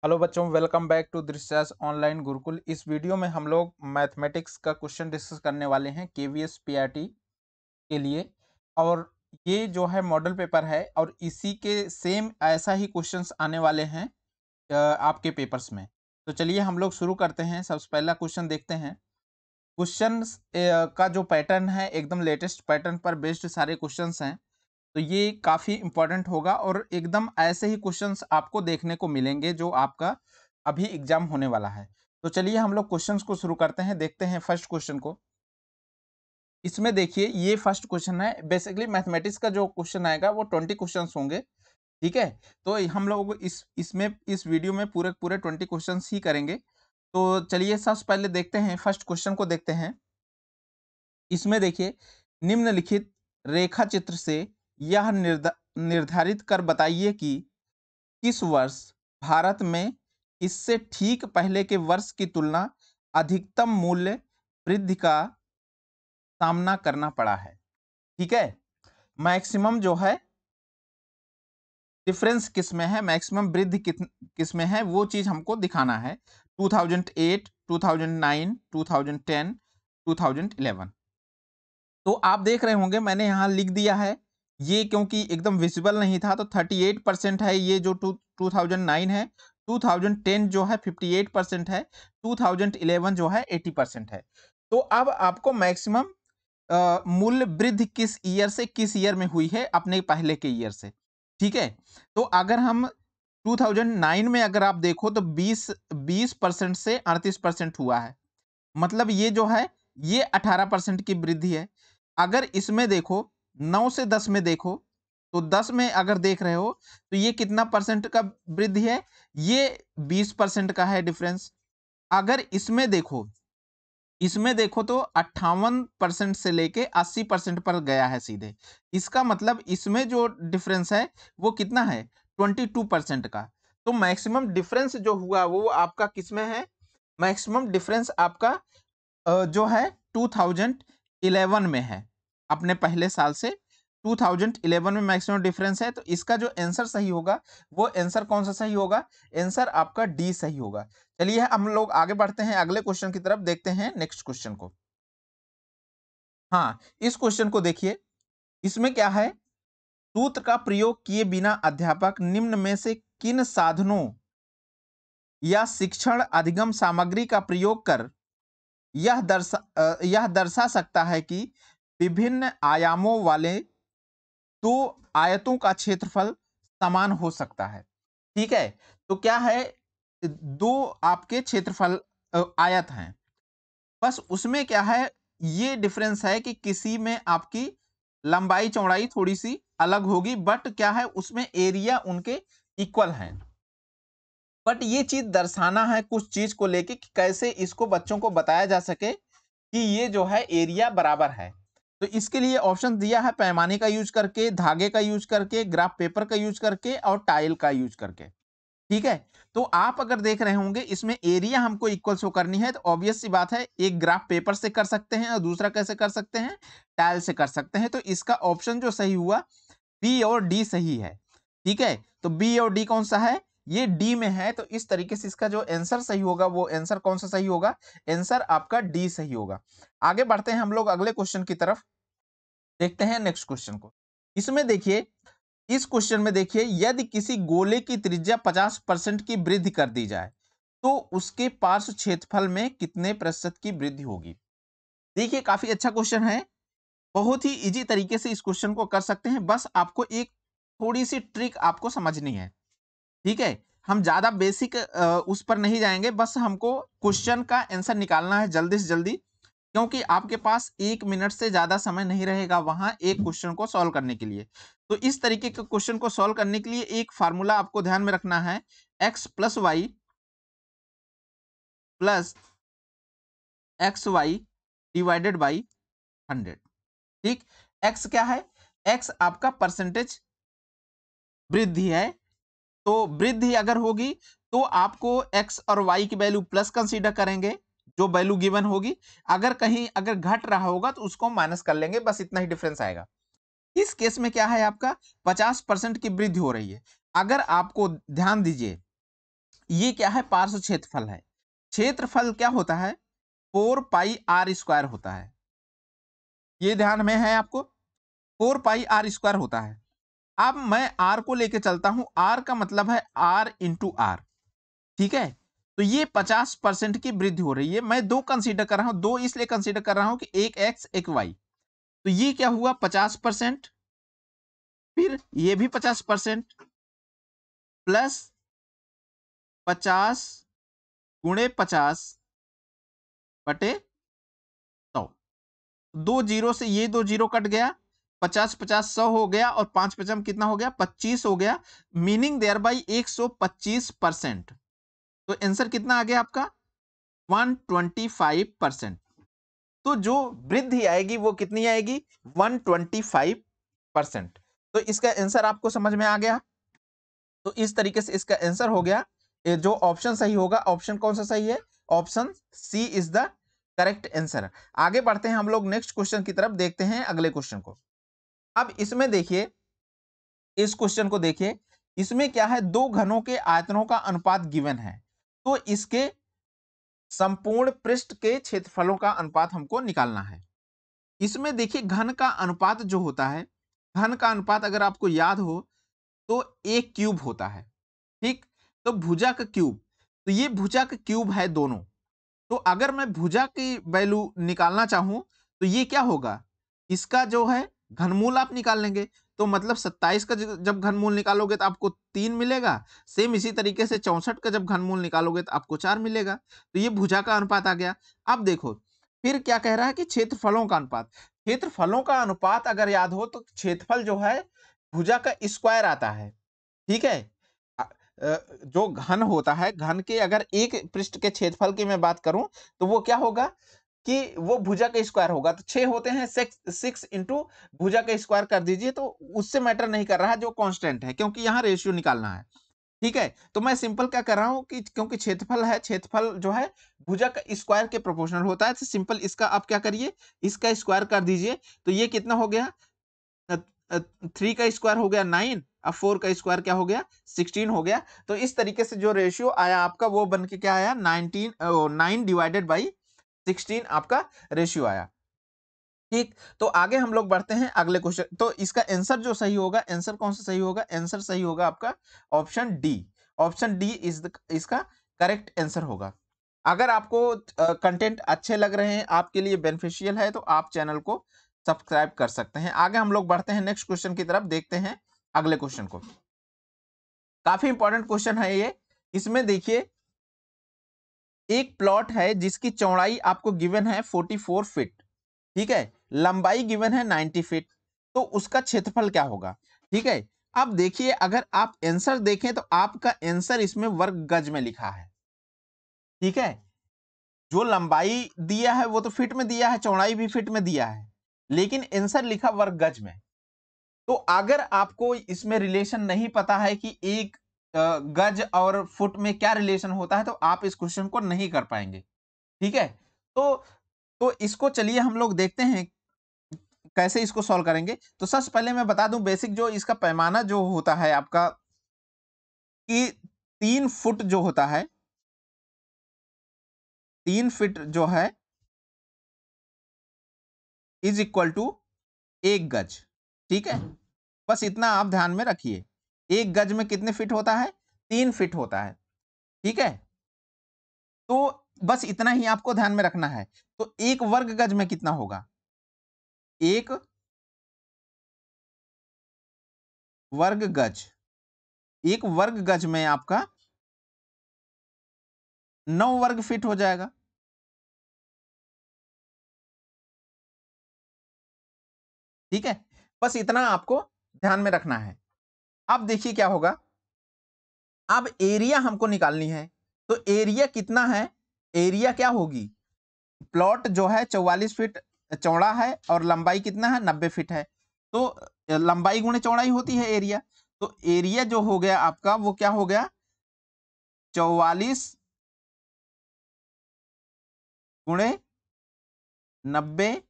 Hello बच्चों, welcome back to दृश्यास online Gurukul. इस वीडियो में हम लोग मैथमेटिक्स का क्वेश्चन डिस्कस करने वाले हैं केवीएस पीआरटी के लिए। और ये जो है मॉडल पेपर है और इसी के सेम ऐसा ही क्वेश्चंस आने वाले हैं आपके पेपर्स में। तो चलिए हम लोग शुरू करते हैं। सबसे पहला क्वेश्चन देखते हैं। क्वेश्चन का जो पैटर्न है एकदम लेटेस्ट पैटर्न पर बेस्ड सारे क्वेश्चंस हैं, तो ये काफ़ी इंपॉर्टेंट होगा और एकदम ऐसे ही क्वेश्चंस आपको देखने को मिलेंगे जो आपका अभी एग्जाम होने वाला है। तो चलिए हम लोग क्वेश्चंस को शुरू करते हैं। देखते हैं फर्स्ट क्वेश्चन को। इसमें देखिए ये फर्स्ट क्वेश्चन है। बेसिकली मैथमेटिक्स का जो क्वेश्चन आएगा वो 20 क्वेश्चंस होंगे, ठीक है। तो हम लोग इसमें इस वीडियो में पूरे पूरे 20 क्वेश्चंस ही करेंगे। तो चलिए सबसे पहले देखते हैं, फर्स्ट क्वेश्चन को देखते हैं। इसमें देखिए, निम्नलिखित रेखा चित्र से यह निर्धारित कर बताइए कि किस वर्ष भारत में इससे ठीक पहले के वर्ष की तुलना अधिकतम मूल्य वृद्धि का सामना करना पड़ा है। ठीक है, मैक्सिमम जो है डिफरेंस किस में है, मैक्सिमम वृद्धि किस में है, वो चीज हमको दिखाना है। 2008, 2009, 2010, 2011। तो आप देख रहे होंगे मैंने यहाँ लिख दिया है ये, क्योंकि एकदम विजिबल नहीं था। तो 38% है ये जो 2009 है। 2010 जो है 58% है। 2011 जो है 80% है। तो अब आपको मैक्सिमम मूल्य वृद्धि किस ईयर से किस ईयर में हुई है, अपने पहले के ईयर से। ठीक है, तो अगर हम 2009 में अगर आप देखो तो 20% से 38% हुआ है। मतलब ये जो है ये 18% की वृद्धि है। अगर इसमें देखो 9 से 10 में देखो, तो 10 में अगर देख रहे हो तो ये कितना परसेंट का वृद्धि है, ये 20% का है डिफरेंस। अगर इसमें देखो तो 58% से लेके 80% पर गया है सीधे। इसका मतलब इसमें जो डिफरेंस है वो कितना है, 22% का। तो मैक्सिमम डिफरेंस जो हुआ वो आपका किसमें है, मैक्सिमम डिफरेंस आपका जो है 2011 में है। अपने पहले साल से 2011 में मैक्सिमम डिफरेंस है। तो इसका जो आंसर सही होगा वो आंसर कौन सा सही होगा, आंसर आपका डी सही होगा। चलिए हम लोग आगे बढ़ते हैं अगले क्वेश्चन की तरफ। देखते हैं नेक्स्ट क्वेश्चन को। हाँ, इस क्वेश्चन को देखिए। इसमें क्या है, सूत्र का प्रयोग किए बिना अध्यापक निम्न में से किन साधनों या शिक्षण अधिगम सामग्री का प्रयोग कर यह दर्शा सकता है कि विभिन्न आयामों वाले दो आयतों का क्षेत्रफल समान हो सकता है। ठीक है, तो क्या है, दो आपके क्षेत्रफल आयत हैं, बस उसमें क्या है, ये डिफरेंस है कि किसी में आपकी लंबाई चौड़ाई थोड़ी सी अलग होगी, बट क्या है उसमें एरिया उनके इक्वल हैं। बट ये चीज दर्शाना है कुछ चीज को लेके कि कैसे इसको बच्चों को बताया जा सके कि ये जो है एरिया बराबर है। तो इसके लिए ऑप्शन दिया है पैमाने का यूज करके, धागे का यूज करके, ग्राफ पेपर का यूज करके और टाइल का यूज करके। ठीक है, तो आप अगर देख रहे होंगे इसमें एरिया हमको इक्वल शो करनी है, तो ऑब्वियस सी बात है एक ग्राफ पेपर से कर सकते हैं और दूसरा कैसे कर सकते हैं, टाइल से कर सकते हैं। तो इसका ऑप्शन जो सही हुआ बी और डी सही है। ठीक है, तो बी और डी कौन सा है, ये डी में है। तो इस तरीके से इसका जो आंसर सही होगा वो आंसर कौन सा सही होगा, आंसर आपका डी सही होगा। आगे बढ़ते हैं हम लोग अगले क्वेश्चन की तरफ। देखते हैं नेक्स्ट क्वेश्चन को। इसमें देखिए, इस क्वेश्चन में देखिए, यदि किसी गोले की त्रिज्या 50% की वृद्धि कर दी जाए तो उसके पार्श्व क्षेत्रफल में कितने प्रतिशत की वृद्धि होगी। देखिए काफी अच्छा क्वेश्चन है, बहुत ही इजी तरीके से इस क्वेश्चन को कर सकते हैं। बस आपको एक थोड़ी सी ट्रिक आपको समझनी है। ठीक है, हम ज्यादा बेसिक उस पर नहीं जाएंगे, बस हमको क्वेश्चन का आंसर निकालना है जल्दी से जल्दी, क्योंकि आपके पास 1 मिनट से ज्यादा समय नहीं रहेगा वहां एक क्वेश्चन को सॉल्व करने के लिए। तो इस तरीके के क्वेश्चन को सॉल्व करने के लिए एक फार्मूला आपको ध्यान में रखना है, x plus Y plus X Y divided by 100। ठीक, x क्या है, x आपका परसेंटेज वृद्धि है। तो वृद्धि अगर होगी तो आपको x और y की वैल्यू प्लस कंसीडर करेंगे, जो वैल्यू गिवन होगी। अगर कहीं अगर घट रहा होगा तो उसको माइनस कर लेंगे, बस इतना ही डिफरेंस आएगा। इस केस में क्या है, आपका 50% की वृद्धि हो रही है। अगर आपको ध्यान दीजिए, ये क्या है, पार्श्व क्षेत्रफल है। क्षेत्रफल क्या होता है, 4 पाई आर स्क्वायर होता है, ये ध्यान में है आपको, 4 पाई आर स्क्वायर होता है। अब मैं आर को लेके चलता हूं, आर का मतलब है आर इंटू आर, ठीक है। तो ये 50% की वृद्धि हो रही है। मैं दो कंसीडर कर रहा हूं, दो इसलिए कंसीडर कर रहा हूं कि एक एक्स एक वाई, तो ये क्या हुआ 50%, फिर ये भी 50% प्लस 50 × 50/100, दो जीरो से ये दो जीरो कट गया, 50 50 100 हो गया, और 5 5 कितना हो गया, 25 हो गया, मीनिंग देयर बाई 125%। तो आंसर कितना आ गया आपका, 125%। तो जो वृद्धि आएगी वो कितनी आएगी, 125%। तो इसका आंसर आपको समझ में आ गया। तो इस तरीके से इसका आंसर हो गया, जो ऑप्शन सही होगा, ऑप्शन कौन सा सही है, option C is the correct answer. आगे बढ़ते हैं हम लोग नेक्स्ट क्वेश्चन की तरफ, देखते हैं अगले क्वेश्चन को। अब इसमें देखिए, इस क्वेश्चन को देखिए, इसमें क्या है, दो घनों के आयतनों का अनुपात गिवन है, तो इसके संपूर्ण पृष्ठ के क्षेत्रफलों का अनुपात हमको निकालना है। इसमें देखिए घन का अनुपात जो होता है, घन का अनुपात अगर आपको याद हो तो एक क्यूब होता है, ठीक। तो भुजा का क्यूब, तो ये भुजा का क्यूब है दोनों। तो अगर मैं भुजा की वैल्यू निकालना चाहूं तो ये क्या होगा, इसका जो है घनमूल आप निकाल लेंगे, तो मतलब 27 का जब घनमूल निकालोगे तो आपको 3 मिलेगा। सेम इसी तरीके से 64 का जब घनमूल निकालोगे तो आपको 4 मिलेगा। तो ये भुजा का अनुपात आ गया। अब देखो फिर क्या कह रहा है कि क्षेत्रफलों का अनुपात, क्षेत्रफलों का अनुपात अगर याद हो तो क्षेत्रफल जो है भुजा का स्क्वायर आता है, ठीक है। जो घन होता है, घन के अगर एक पृष्ठ के क्षेत्रफल की मैं बात करूं तो वो क्या होगा कि वो भुजा का स्क्वायर होगा। तो 6 होते हैं, 6 इंटू भुजा का स्क्वायर कर दीजिए, तो उससे मैटर नहीं कर रहा है, जो कांस्टेंट है, क्योंकि यहाँ रेशियो निकालना है, ठीक है। तो मैं सिंपल क्या कर रहा हूं कि क्योंकि क्षेत्रफल है, क्षेत्रफल जो है भुजा का स्क्वायर के प्रोपोर्शनल होता है, तो सिंपल इसका आप क्या करिए, इसका स्क्वायर कर दीजिए। तो ये कितना हो गया, 3 का स्क्वायर हो गया 9, अब 4 का स्क्वायर क्या हो गया, 16 हो गया। तो इस तरीके से जो रेशियो आया आपका वो बन के क्या आया, 9/16 आपका रेशियो आया, ठीक। तो आगे हम लोग बढ़ते हैं अगले क्वेश्चन। तो इसका आंसर जो सही होगा, आंसर कौन सा सही होगा, आंसर सही होगा आपका option D. Option D is इसका करेक्ट आंसर होगा। अगर आपको कंटेंट अच्छे लग रहे हैं, आपके लिए बेनिफिशियल है, तो आप चैनल को सब्सक्राइब कर सकते हैं। आगे हम लोग बढ़ते हैं नेक्स्ट क्वेश्चन की तरफ, देखते हैं अगले क्वेश्चन को। काफी इंपॉर्टेंट क्वेश्चन है ये। इसमें देखिए एक प्लॉट है जिसकी चौड़ाई आपको गिवन है 44 फीट, ठीक है, लंबाई गिवन है 90 फीट, तो उसका क्षेत्रफल क्या होगा, ठीक है। अब देखिए अगर आप आंसर देखें तो आपका आंसर इसमें वर्ग गज में लिखा है, ठीक है। जो लंबाई दिया है वो तो फीट में दिया है, चौड़ाई भी फीट में दिया है, लेकिन आंसर लिखा वर्ग गज में। तो अगर आपको इसमें रिलेशन नहीं पता है कि एक गज और फुट में क्या रिलेशन होता है, तो आप इस क्वेश्चन को नहीं कर पाएंगे, ठीक है। तो इसको चलिए हम लोग देखते हैं कैसे इसको सॉल्व करेंगे। तो सबसे पहले मैं बता दूं बेसिक जो इसका पैमाना जो होता है आपका, कि 3 फुट जो होता है, 3 फीट जो है इज इक्वल टू 1 गज, ठीक है। बस इतना आप ध्यान में रखिए, 1 गज में कितने फीट होता है, 3 फीट होता है, ठीक है। तो बस इतना ही आपको ध्यान में रखना है। तो 1 वर्ग गज में कितना होगा, 1 वर्ग गज, 1 वर्ग गज में आपका 9 वर्ग फीट हो जाएगा, ठीक है। बस इतना आपको ध्यान में रखना है। अब देखिए क्या होगा, अब एरिया हमको निकालनी है। तो एरिया कितना है, एरिया क्या होगी, प्लॉट जो है 44 फीट चौड़ा है और लंबाई कितना है, 90 फीट है। तो लंबाई गुणे चौड़ाई होती है एरिया। तो एरिया जो हो गया आपका वो क्या हो गया, 44 गुणे 90,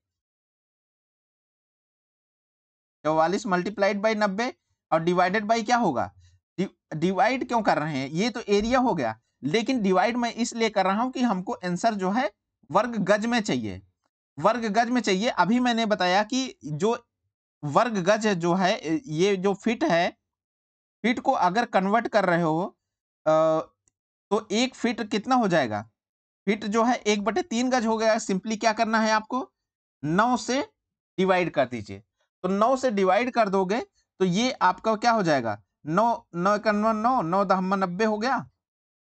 44 मल्टीप्लाइड बाई 90 और डिवाइडेड बाई क्या होगा, डिवाइड क्यों कर रहे हैं, ये तो एरिया हो गया, लेकिन डिवाइड मैं इसलिए कर रहा हूं कि हमको आंसर जो है वर्ग गज में चाहिए, वर्ग गज में चाहिए। अभी मैंने बताया कि जो वर्ग गज जो है, ये जो फीट है, फीट को अगर कन्वर्ट कर रहे हो तो एक फीट कितना हो जाएगा, फीट जो है 1/3 गज हो गया। सिंपली क्या करना है आपको, 9 से डिवाइड कर दीजिए। तो 9 से डिवाइड कर दोगे तो ये आपका क्या हो जाएगा, 9 9 का 9 9 9 दहम्मा 90 हो गया।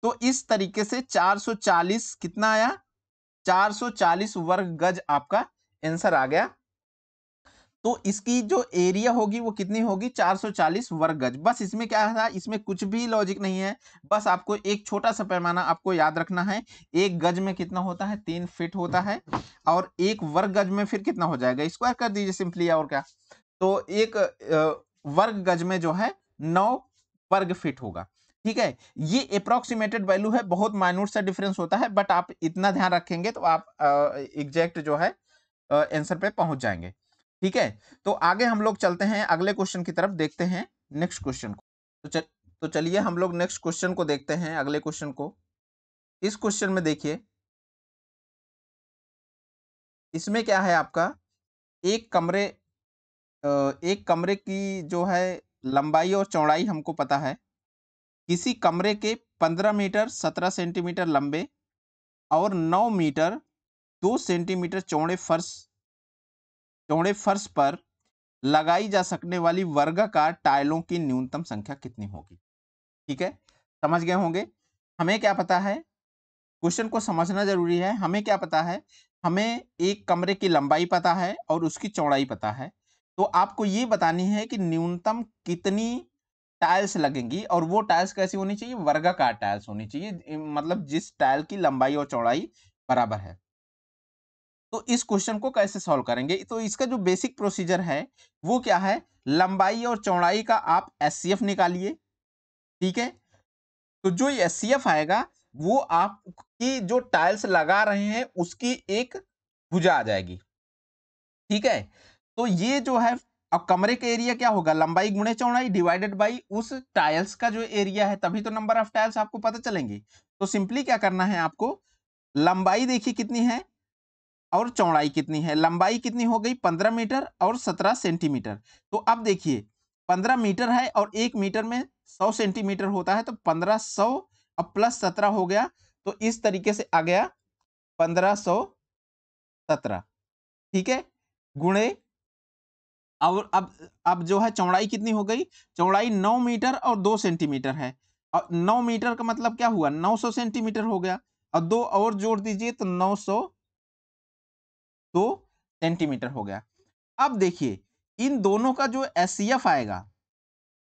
तो इस तरीके से 440 कितना आया, 440 वर्ग गज आपका आंसर आ गया। तो इसकी जो एरिया होगी वो कितनी होगी, 440 वर्ग गज। बस इसमें क्या था, इसमें कुछ भी लॉजिक नहीं है, बस आपको एक छोटा सा पैमाना आपको याद रखना है। एक गज में कितना होता है, 3 फीट होता है, और एक वर्ग गज में फिर कितना हो जाएगा, स्क्वायर कर दीजिए सिंपली, और क्या। तो एक वर्ग गज में जो है 9 वर्ग फीट होगा। ठीक है, ये अप्रोक्सीमेटेड वैल्यू है, बहुत माइन्यूट सा डिफरेंस होता है, बट आप इतना ध्यान रखेंगे तो आप एग्जैक्ट जो है आंसर पे पहुंच जाएंगे। ठीक है, तो आगे हम लोग चलते हैं अगले क्वेश्चन की तरफ, देखते हैं नेक्स्ट क्वेश्चन को। तो चलिए हम लोग नेक्स्ट क्वेश्चन को देखते हैं, अगले क्वेश्चन को। इस क्वेश्चन में देखिए, इसमें क्या है आपका, एक कमरे एक कमरे की जो है लंबाई और चौड़ाई हमको पता है। किसी कमरे के 15 मीटर 17 सेंटीमीटर लंबे और 9 मीटर 2 सेंटीमीटर चौड़े फर्श पर लगाई जा सकने वाली वर्गाकार टाइलों की न्यूनतम संख्या कितनी होगी। ठीक है, समझ गए होंगे। हमें क्या पता है, क्वेश्चन को समझना जरूरी है। हमें क्या पता है, हमें एक कमरे की लंबाई पता है और उसकी चौड़ाई पता है। तो आपको ये बतानी है कि न्यूनतम कितनी टाइल्स लगेंगी, और वो टाइल्स कैसी होनी चाहिए, वर्गाकार टाइल्स होनी चाहिए, मतलब जिस टाइल की लंबाई और चौड़ाई बराबर है। तो इस क्वेश्चन को कैसे सॉल्व करेंगे, तो इसका जो बेसिक प्रोसीजर है वो क्या है, लंबाई और चौड़ाई का आप एचसीएफ निकालिए। ठीक है, तो जो एचसीएफ आएगा वो आपकी जो टाइल्स लगा रहे हैं उसकी एक भुजा आ जाएगी। ठीक है, तो ये जो है, अब कमरे का एरिया क्या होगा, लंबाई गुणे चौड़ाई डिवाइडेड बाई उस टाइल्स का जो एरिया है, तभी तो नंबर ऑफ टाइल्स आपको पता चलेंगे। तो सिंपली क्या करना है आपको, लंबाई देखिए कितनी है और चौड़ाई कितनी है। लंबाई कितनी हो गई, 15 मीटर और 17 सेंटीमीटर। तो अब देखिए 15 मीटर है और 1 मीटर में 100 सेंटीमीटर होता है, तो 1500 अब प्लस 17 हो गया, तो इस तरीके से आ गया 1517। ठीक है, गुणे, और अब जो है चौड़ाई कितनी हो गई, चौड़ाई 9 मीटर और 2 सेंटीमीटर है, और 9 मीटर का मतलब क्या हुआ, 900 सेंटीमीटर हो गया, और 2 और जोड़ दीजिए तो 902 सेंटीमीटर हो गया। अब देखिए इन दोनों का जो एचसीएफ आएगा,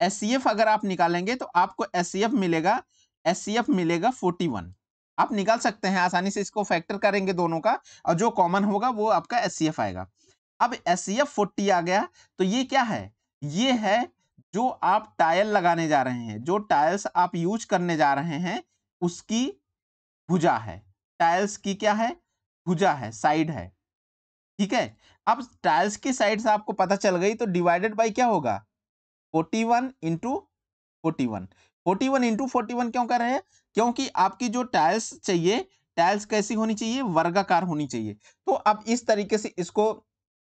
एचसीएफ अगर आप निकालेंगे तो आपको एचसीएफ मिलेगा, एचसीएफ मिलेगा 41। आप निकाल सकते हैं आसानी से, इसको फैक्टर करेंगे दोनों का, और जो कॉमन होगा वो आपका एचसीएफ आएगा। अब एचसीएफ 40 आ गया, तो ये क्या है, ये है जो आप टाइल लगाने जा रहे हैं, जो टाइल्स आप यूज करने जा रहे हैं उसकी भुजा है। टाइल्स की क्या है, भुजा है, साइड है। ठीक है, अब टाइल्स की साइड से आपको पता चल गई, तो डिवाइडेड बाई क्या होगा, 41 इंटू 41। 41 इंटू 41 क्यों कर रहे हैं, क्योंकि आपकी जो टाइल्स चाहिए, टाइल्स कैसी होनी चाहिए, वर्गाकार होनी चाहिए। तो अब इस तरीके से इसको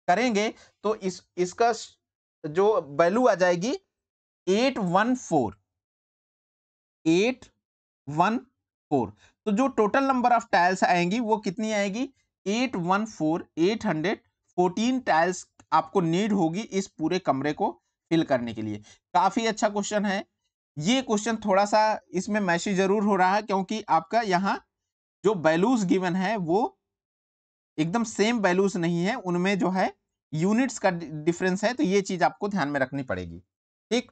करेंगे तो इसका जो वैल्यू आ जाएगी 814। 814, तो जो टोटल नंबर ऑफ टाइल्स आएंगी वो कितनी आएगी, 814 टाइल्स आपको नीड होगी इस पूरे कमरे को फिल करने के लिए। काफी अच्छा क्वेश्चन है ये क्वेश्चन, थोड़ा सा इसमें मैशी जरूर हो रहा है क्योंकि आपका यहाँ जो वैल्यूज गिवन है वो एकदम सेम वैल्यूज नहीं है, उनमें जो है यूनिट्स का डिफरेंस है, तो ये चीज आपको ध्यान में रखनी पड़ेगी। ठीक,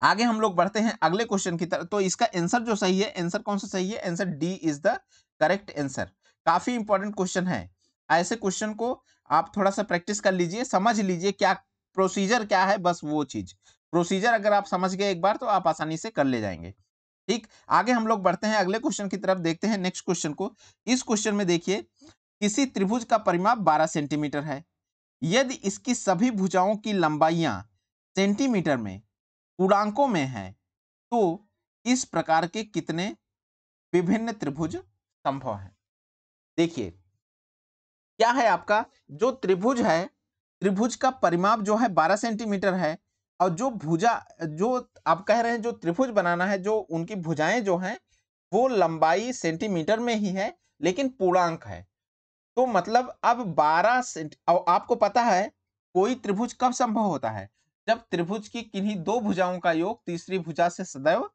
आगे हम लोग बढ़ते हैं अगले क्वेश्चन की तरफ। तो इसका आंसर जो सही है, आंसर कौन सा सही है, answer D is the correct answer. काफी इंपॉर्टेंट क्वेश्चन है, ऐसे क्वेश्चन को आप थोड़ा सा प्रैक्टिस कर लीजिए, समझ लीजिए क्या प्रोसीजर क्या है, बस वो चीज प्रोसीजर अगर आप समझ गए एक बार तो आप आसानी से कर ले जाएंगे। ठीक, आगे हम लोग बढ़ते हैं अगले क्वेश्चन की तरफ, देखते हैं नेक्स्ट क्वेश्चन को। इस क्वेश्चन में देखिए, किसी त्रिभुज का परिमाप 12 सेंटीमीटर है, यदि इसकी सभी भुजाओं की लंबाइयां सेंटीमीटर में पूर्णांकों में है, तो इस प्रकार के कितने विभिन्न त्रिभुज संभव हैं? देखिए, क्या है आपका जो त्रिभुज है, त्रिभुज का परिमाप जो है 12 सेंटीमीटर है, और जो भुजा जो आप कह रहे हैं जो त्रिभुज बनाना है, जो उनकी भुजाएं जो हैं वो लंबाई सेंटीमीटर में ही है, लेकिन पूर्णांक है। तो मतलब अब 12 सेंट, और आपको पता है कोई त्रिभुज कब संभव होता है? जब त्रिभुज की किन्हीं दो भुजाओं का योग तीसरी भुजा से सदैव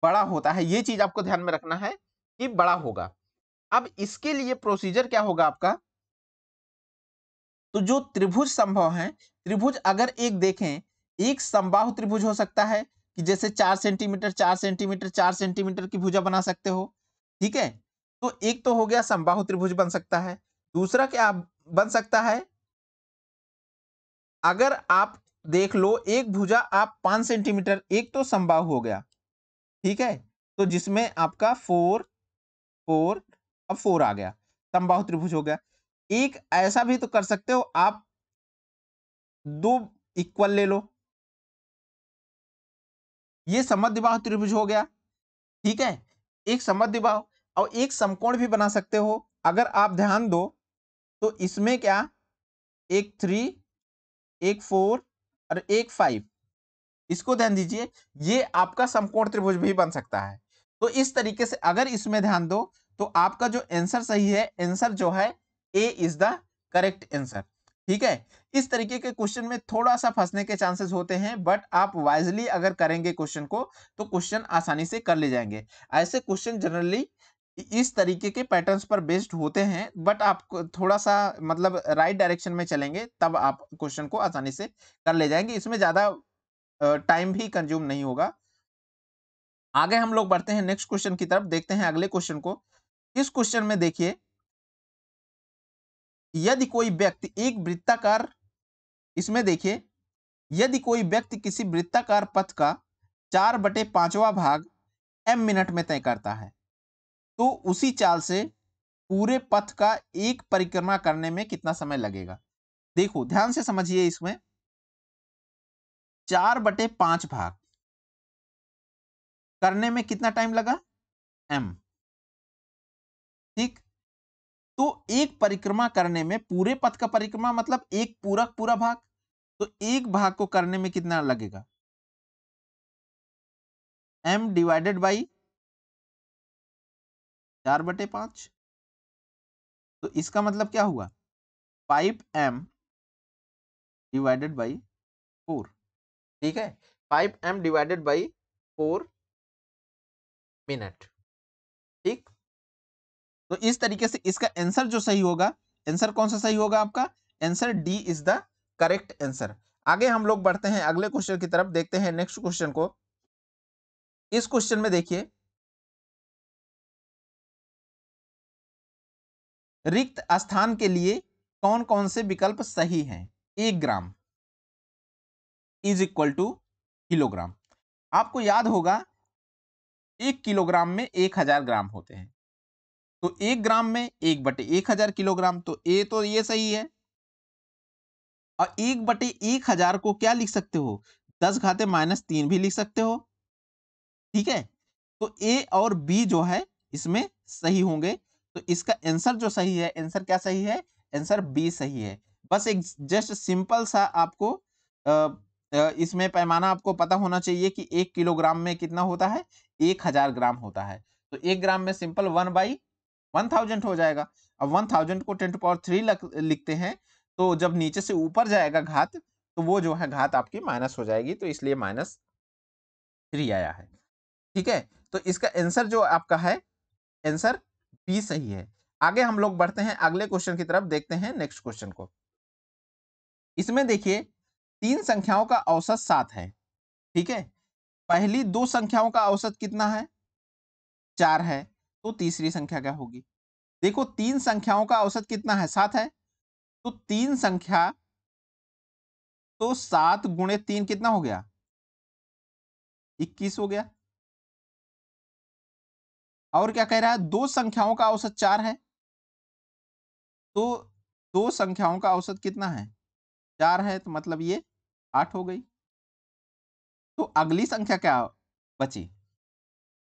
बड़ा होता है। ये चीज आपको ध्यान में रखना है कि बड़ा होगा। अब इसके लिए प्रोसीजर क्या होगा आपका? तो जो त्रिभुज संभव है, त्रिभुज अगर एक देखें, एक समबाहु त्रिभुज हो सकता है कि जैसे 4 सेंटीमीटर 4 सेंटीमीटर 4 सेंटीमीटर की भुजा बना सकते हो, ठीक है? तो एक तो हो गया समबाहु त्रिभुज बन सकता है। दूसरा क्या बन सकता है? अगर आप देख लो एक भुजा आप 5 सेंटीमीटर, एक तो समबाहु हो गया, ठीक है? तो जिसमें आपका 4 4 अब 4 आ गया, समबाहु त्रिभुज हो गया। एक ऐसा भी तो कर सकते हो आप, दो इक्वल ले लो, ये समद्विबाहु त्रिभुज हो गया, ठीक है? एक समद्विबाहु, और एक समकोण भी बना सकते हो। अगर आप ध्यान दो तो इसमें क्या, एक 3, एक 4 और एक 5, इसको ध्यान दीजिए, ये आपका समकोण त्रिभुज भी बन सकता है। तो इस तरीके से अगर इसमें ध्यान दो तो आपका जो आंसर सही है, आंसर जो है ए इज द करेक्ट आंसर, ठीक है? इस तरीके के क्वेश्चन में थोड़ा सा फंसने के चांसेस होते हैं, बट आप वाइजली अगर करेंगे क्वेश्चन को तो क्वेश्चन आसानी से कर ले जाएंगे। ऐसे क्वेश्चन जनरली इस तरीके के पैटर्न्स पर बेस्ड होते हैं, बट आप थोड़ा सा मतलब राइट डायरेक्शन में चलेंगे तब आप क्वेश्चन को आसानी से कर ले जाएंगे। इसमें ज्यादा टाइम भी कंज्यूम नहीं होगा। आगे हम लोग बढ़ते हैं नेक्स्ट क्वेश्चन की तरफ, देखते हैं अगले क्वेश्चन को। इस क्वेश्चन में देखिए, यदि कोई व्यक्ति एक वृत्ताकार, इसमें देखिए, यदि कोई व्यक्ति किसी वृत्ताकार पथ का 4/5वां भाग m मिनट में तय करता है, तो उसी चाल से पूरे पथ का एक परिक्रमा करने में कितना समय लगेगा? देखो ध्यान से समझिए, इसमें 4/5 भाग करने में कितना टाइम लगा? m, ठीक? तो एक परिक्रमा करने में, पूरे पथ का परिक्रमा मतलब एक पूरा भाग, तो एक भाग को करने में कितना लगेगा? m divided by 4/5। तो इसका मतलब क्या हुआ? 5m डिवाइडेड बाई 4, ठीक है? 5m डिवाइडेड बाई 4 मिनट, ठीक? तो इस तरीके से इसका आंसर जो सही होगा, आंसर कौन सा सही होगा आपका? Answer D is the correct answer. आगे हम लोग बढ़ते हैं अगले क्वेश्चन की तरफ, देखते हैं नेक्स्ट क्वेश्चन को। इस क्वेश्चन में देखिए, रिक्त स्थान के लिए कौन कौन से विकल्प सही हैं? 1 gram is equal to kilogram. आपको याद होगा 1 किलोग्राम में 1000 ग्राम होते हैं, तो 1 ग्राम में 1/1000 किलोग्राम, तो ए तो ये सही है। और 1/1000 को क्या लिख सकते हो? 10⁻³ भी लिख सकते हो, ठीक है? तो ए और बी जो है इसमें सही होंगे। तो इसका आंसर जो सही है, आंसर क्या सही है? आंसर बी सही है। बस एक जस्ट सिंपल सा आपको इसमें पैमाना आपको पता होना चाहिए कि 1 किलोग्राम में कितना होता है? 1000 ग्राम होता है। तो 1 ग्राम में सिंपल 1/1000 हो जाएगा। अब 1000 को 10⁻³ लिखते हैं, तो जब नीचे से ऊपर जाएगा घात, तो वो जो है घात आपकी माइनस हो जाएगी, तो इसलिए -3 आया है, ठीक है? तो इसका आंसर जो आपका है, आंसर बी सही है। आगे हम लोग बढ़ते हैं अगले क्वेश्चन की तरफ, देखते हैं नेक्स्ट क्वेश्चन को। इसमें देखिए, 3 संख्याओं का औसत 7 है, ठीक है? पहली 2 संख्याओं का औसत कितना है? 4 है, तो तीसरी संख्या क्या होगी? देखो 3 संख्याओं का औसत कितना है? 7 है, तो 3 संख्या, तो 7 गुणे 3 कितना हो गया? 21 हो गया। और क्या कह रहा है? 2 संख्याओं का औसत 4 है, तो 2 संख्याओं का औसत कितना है? 4 है, तो मतलब ये 8 हो गई। तो अगली संख्या क्या बची,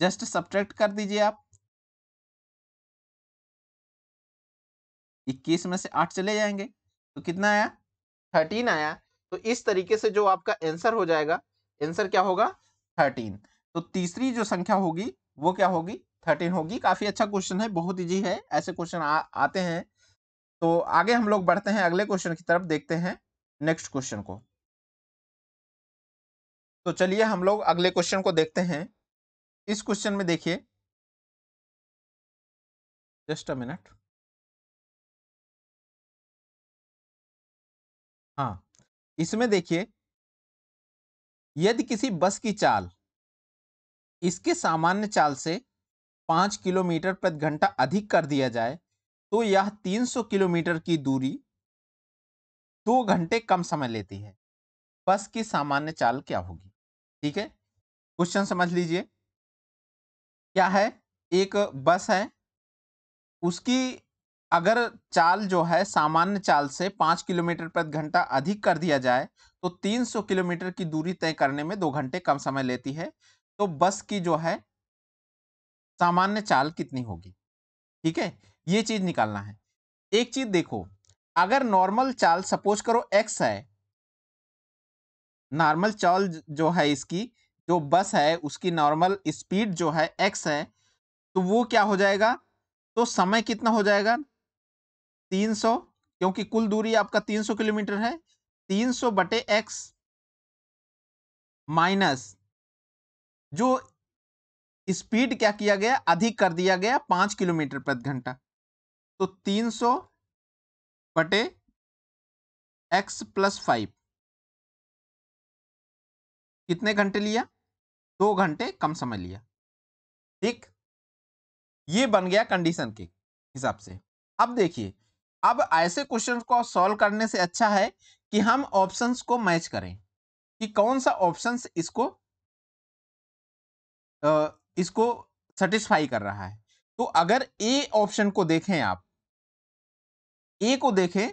जस्ट सब्ट्रैक्ट कर दीजिए आप। 21 में से 8 चले जाएंगे तो कितना आया, 13 आया। तो इस तरीके से जो आपका आंसर हो जाएगा, आंसर क्या होगा, 13। तो तीसरी जो संख्या होगी वो क्या होगी, 13 होगी। काफी अच्छा क्वेश्चन है, बहुत इजी है, ऐसे क्वेश्चन आते हैं। तो आगे हम लोग बढ़ते हैं अगले क्वेश्चन की तरफ, देखते हैं नेक्स्ट क्वेश्चन को। तो चलिए हम लोग अगले क्वेश्चन को देखते हैं। इस क्वेश्चन में देखिए, जस्ट अ मिनट। हाँ, इसमें देखिए, यदि किसी बस की चाल इसके सामान्य चाल से 5 किलोमीटर प्रति घंटा अधिक कर दिया जाए तो यह 300 किलोमीटर की दूरी 2 घंटे कम समय लेती है। बस की सामान्य चाल क्या होगी? ठीक है, क्वेश्चन समझ लीजिए। क्या है, एक बस है, उसकी अगर चाल जो है सामान्य चाल से 5 किलोमीटर प्रति घंटा अधिक कर दिया जाए तो 300 किलोमीटर की दूरी तय करने में 2 घंटे कम समय लेती है। तो बस की जो है सामान्य चाल कितनी होगी? ठीक है, ये चीज निकालना है। एक चीज देखो, अगर नॉर्मल चाल सपोज करो x है, नॉर्मल चाल जो है इसकी, जो बस है उसकी नॉर्मल स्पीड जो है x है, तो वो क्या हो जाएगा, तो समय कितना हो जाएगा, 300, क्योंकि कुल दूरी आपका 300 किलोमीटर है। 300 बटे x माइनस जो स्पीड क्या किया गया, अधिक कर दिया गया 5 किलोमीटर प्रति घंटा, तो 300 बटे x प्लस 5 कितने घंटे लिया, 2 घंटे कम समय लिया। ठीक, ये बन गया कंडीशन के हिसाब से। अब देखिए, अब ऐसे क्वेश्चंस को सॉल्व करने से अच्छा है कि हम ऑप्शंस को मैच करें कि कौन सा ऑप्शंस इसको सेटिस्फाई कर रहा है। तो अगर ए ऑप्शन को देखें, आप ए को देखें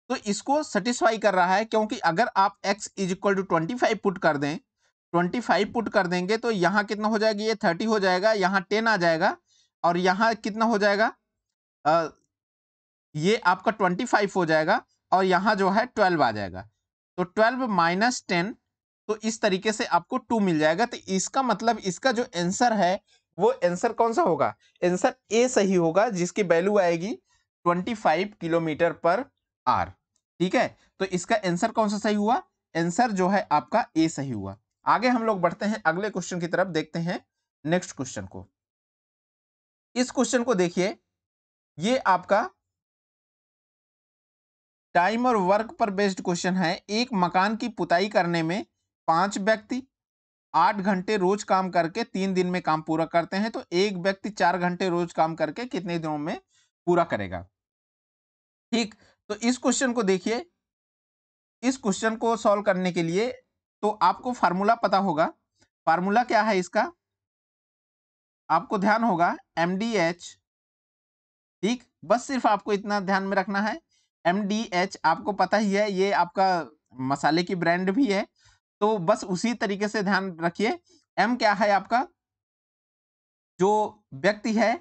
तो इसको सेटिस्फाई कर रहा है, क्योंकि अगर आप x is equal to 25 put कर दें, 25 पुट कर देंगे तो यहां कितना हो जाएगा, ये 30 हो जाएगा, यहां 10 आ जाएगा, और यहां कितना हो जाएगा, ये आपका 25 हो जाएगा, और यहां जो है 12 आ जाएगा। तो 12 माइनस 10, तो इस तरीके से आपको 2 मिल जाएगा। तो इसका मतलब इसका जो आंसर है वो आंसर कौन सा होगा, आंसर ए सही होगा, जिसकी वैल्यू आएगी 25 किलोमीटर पर आर। ठीक है, तो इसका आंसर कौन सा सही हुआ, आंसर जो है आपका ए सही हुआ। आगे हम लोग बढ़ते हैं अगले क्वेश्चन की तरफ, देखते हैं नेक्स्ट क्वेश्चन को। इस क्वेश्चन को देखिए, ये आपका टाइम और वर्क पर बेस्ड क्वेश्चन है। एक मकान की पुताई करने में 5 व्यक्ति 8 घंटे रोज काम करके 3 दिन में काम पूरा करते हैं, तो एक व्यक्ति 4 घंटे रोज काम करके कितने दिनों में पूरा करेगा? ठीक, तो इस क्वेश्चन को देखिए, इस क्वेश्चन को सॉल्व करने के लिए तो आपको फार्मूला पता होगा। फार्मूला क्या है इसका, आपको ध्यान होगा, MDH। ठीक, बस सिर्फ आपको इतना ध्यान में रखना है, MDH आपको पता ही है, ये आपका मसाले की ब्रांड भी है, तो बस उसी तरीके से ध्यान रखिए। M क्या है आपका जो व्यक्ति है,